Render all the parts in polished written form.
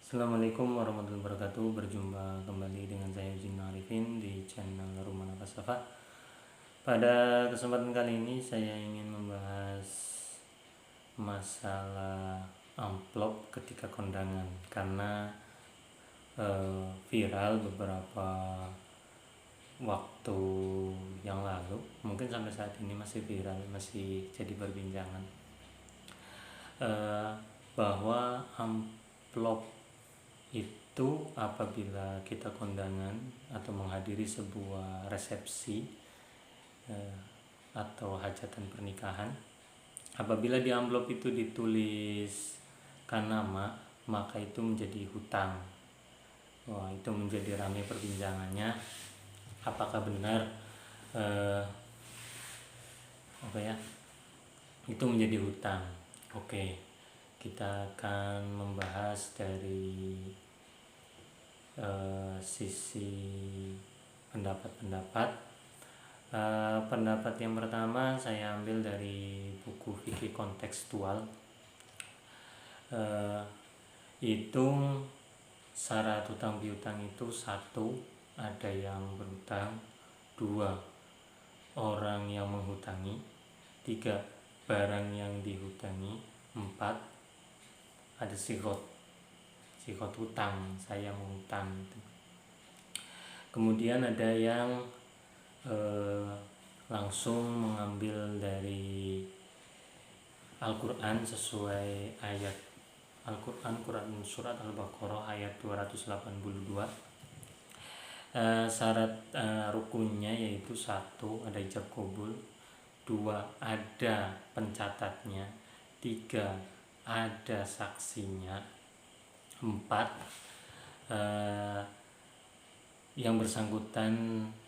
Assalamualaikum warahmatullahi wabarakatuh. Berjumpa kembali dengan saya Ujin Arifin di channel Rumah Nakasafa. Pada kesempatan kali ini saya ingin membahas masalah amplop ketika kondangan, karena viral beberapa waktu yang lalu, mungkin sampai saat ini masih viral, masih jadi perbincangan, bahwa amplop itu apabila kita kondangan atau menghadiri sebuah resepsi atau hajatan pernikahan, apabila di amplop itu dituliskan nama, maka itu menjadi hutang. Wah, itu menjadi ramai perbincangannya. Apakah benar itu menjadi hutang? Oke, kita akan membahas dari sisi pendapat-pendapat. Pendapat yang pertama saya ambil dari buku fikih kontekstual. Hitung syarat hutang piutang itu: 1, ada yang berhutang; 2, orang yang menghutangi; 3, barang yang dihutangi; 4, ada sikot hutang, saya menghutang. Kemudian ada yang langsung mengambil dari Al-Quran sesuai ayat Al-Quran, surat Al-Baqarah ayat 282. Syarat rukunnya yaitu: 1, ada ijab qabul; 2, ada pencatatnya; 3, ada saksinya; 4, yang bersangkutan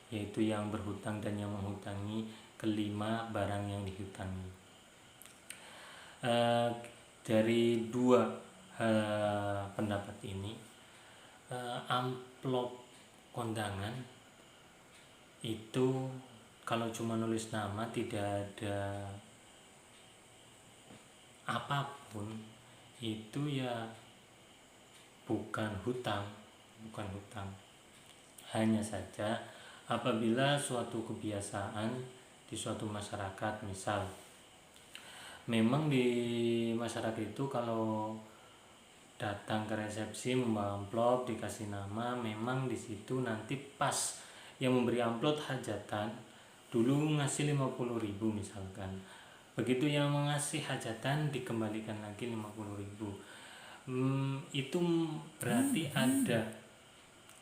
yaitu yang berhutang dan yang menghutangi; 5, barang yang dihutangi. Dari dua pendapat ini, amplop kondangan itu kalau cuma nulis nama, tidak ada apapun, itu ya bukan hutang. Hanya saja apabila suatu kebiasaan di suatu masyarakat, misal memang di masyarakat itu kalau datang ke resepsi membawa amplop dikasih nama, memang di situ nanti pas yang memberi amplop hajatan dulu ngasih 50.000 misalkan, begitu yang mengasih hajatan dikembalikan lagi 50.000. Itu berarti ada,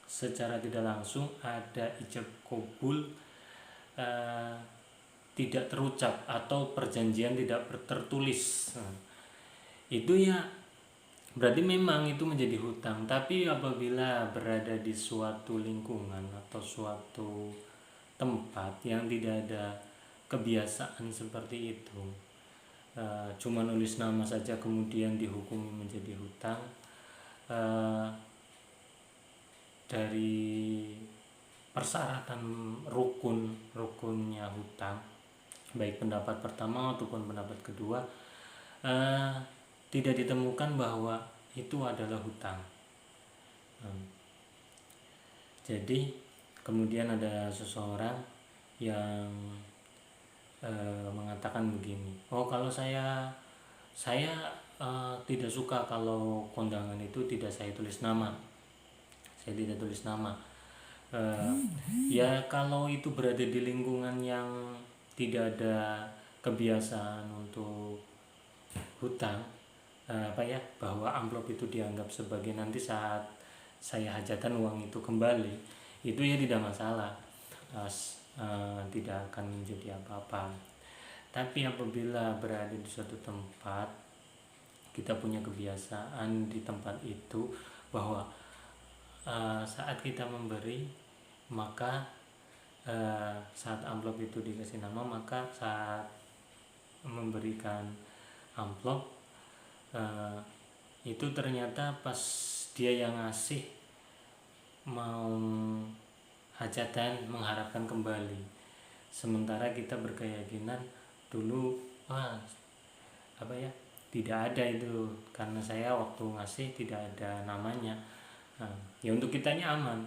secara tidak langsung ada ijab qabul tidak terucap atau perjanjian tidak tertulis. Itu ya berarti memang itu menjadi hutang. Tapi apabila berada di suatu lingkungan atau suatu tempat yang tidak ada kebiasaan seperti itu, cuma nulis nama saja kemudian dihukumi menjadi hutang, dari persyaratan rukunnya hutang, baik pendapat pertama ataupun pendapat kedua, tidak ditemukan bahwa itu adalah hutang. Jadi kemudian ada seseorang yang mengatakan begini: oh, kalau saya tidak suka kalau kondangan itu tidak saya tulis nama. Ya kalau itu berada di lingkungan yang tidak ada kebiasaan untuk hutang, bahwa amplop itu dianggap sebagai nanti saat saya hajatan uang itu kembali, itu ya tidak masalah, tidak akan menjadi apa-apa. Tapi apabila berada di suatu tempat, kita punya kebiasaan di tempat itu bahwa saat kita memberi, maka saat amplop itu dikasih nama, maka saat memberikan amplop itu ternyata pas dia yang ngasih mau hajatan mengharapkan kembali, sementara kita berkeyakinan dulu tidak ada itu, karena saya waktu ngasih tidak ada namanya. Ya untuk kitanya aman,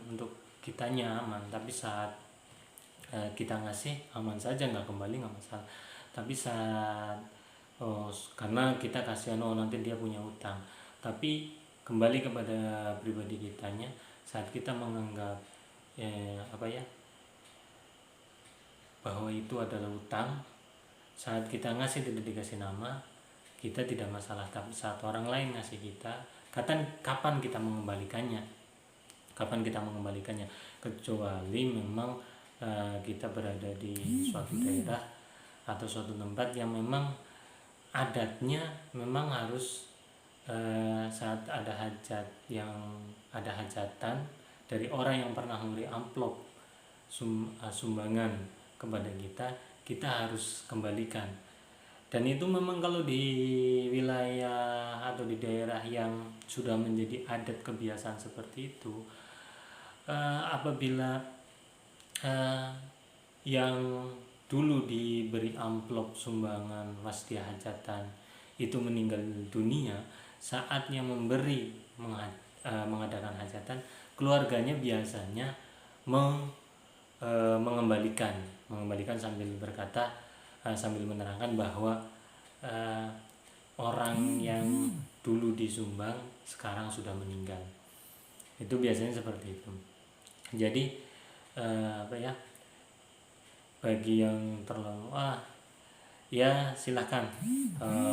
tapi saat kita ngasih aman saja, nggak kembali nggak masalah. Tapi saat karena kita kasihan, nanti dia punya utang. Tapi kembali kepada pribadi kitanya, saat kita menganggap bahwa itu adalah utang, saat kita ngasih tidak dikasih nama, kita tidak masalah. Tapi saat orang lain ngasih kita, kapan kita mengembalikannya? Kecuali memang kita berada di suatu daerah atau suatu tempat yang memang adatnya memang harus saat ada hajatan dari orang yang pernah memberi amplop sumbangan kepada kita harus kembalikan. Dan itu memang kalau di wilayah atau di daerah yang sudah menjadi adat kebiasaan seperti itu, apabila yang dulu diberi amplop sumbangan wastia hajatan itu meninggal dunia, saatnya mengadakan hajatan, keluarganya biasanya mengembalikan sambil berkata, sambil menerangkan bahwa orang yang dulu disumbang sekarang sudah meninggal. Itu biasanya seperti itu. Jadi bagi yang terlalu ya silahkan,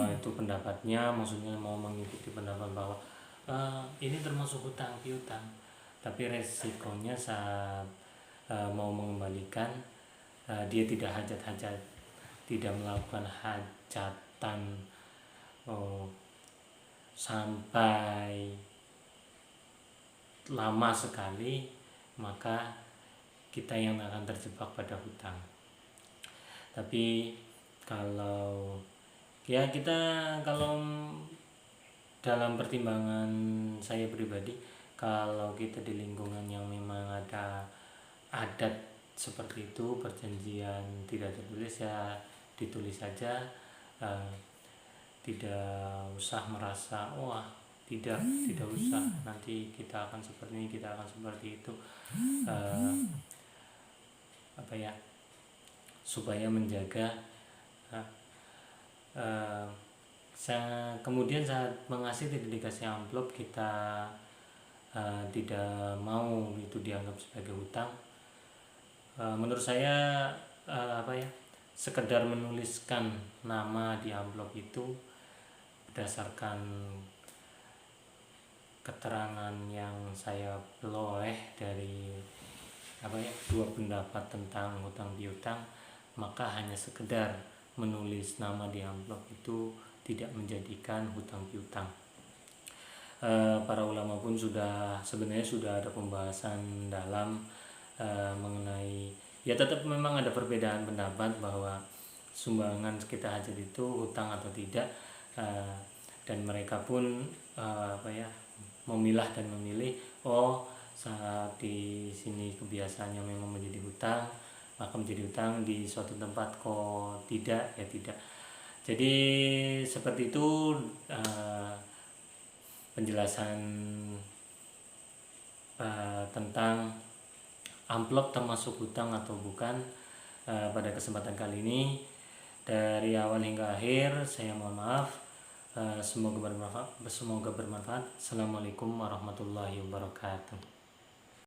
itu pendapatnya, maksudnya mau mengikuti pendapat bahwa ini termasuk hutang piutang, tapi resikonya saat mau mengembalikan, dia tidak tidak melakukan hajatan sampai lama sekali, maka kita yang akan terjebak pada hutang. Tapi kalau dalam pertimbangan saya pribadi, kalau kita di lingkungan yang memang ada adat seperti itu, perjanjian tidak tertulis, ya ditulis saja, tidak usah merasa tidak usah, nanti kita akan seperti ini, kita akan seperti itu, supaya menjaga. Kemudian saat mengasih tidak dikasih amplop, kita tidak mau itu dianggap sebagai hutang. Menurut saya sekedar menuliskan nama di amplop itu berdasarkan keterangan yang saya peroleh dari dua pendapat tentang hutang piutang, maka hanya sekedar menulis nama di amplop itu tidak menjadikan hutang piutang. Para ulama pun sebenarnya sudah ada pembahasan dalam mengenai, ya tetap memang ada perbedaan pendapat bahwa sumbangan kita hajat itu hutang atau tidak, dan mereka pun memilah dan memilih, saat di sini kebiasaannya memang menjadi hutang, maka menjadi hutang, di suatu tempat kok tidak, ya tidak. Jadi seperti itu penjelasan tentang amplop termasuk hutang atau bukan pada kesempatan kali ini. Dari awal hingga akhir saya mohon maaf. Semoga bermanfaat. Assalamualaikum warahmatullahi wabarakatuh.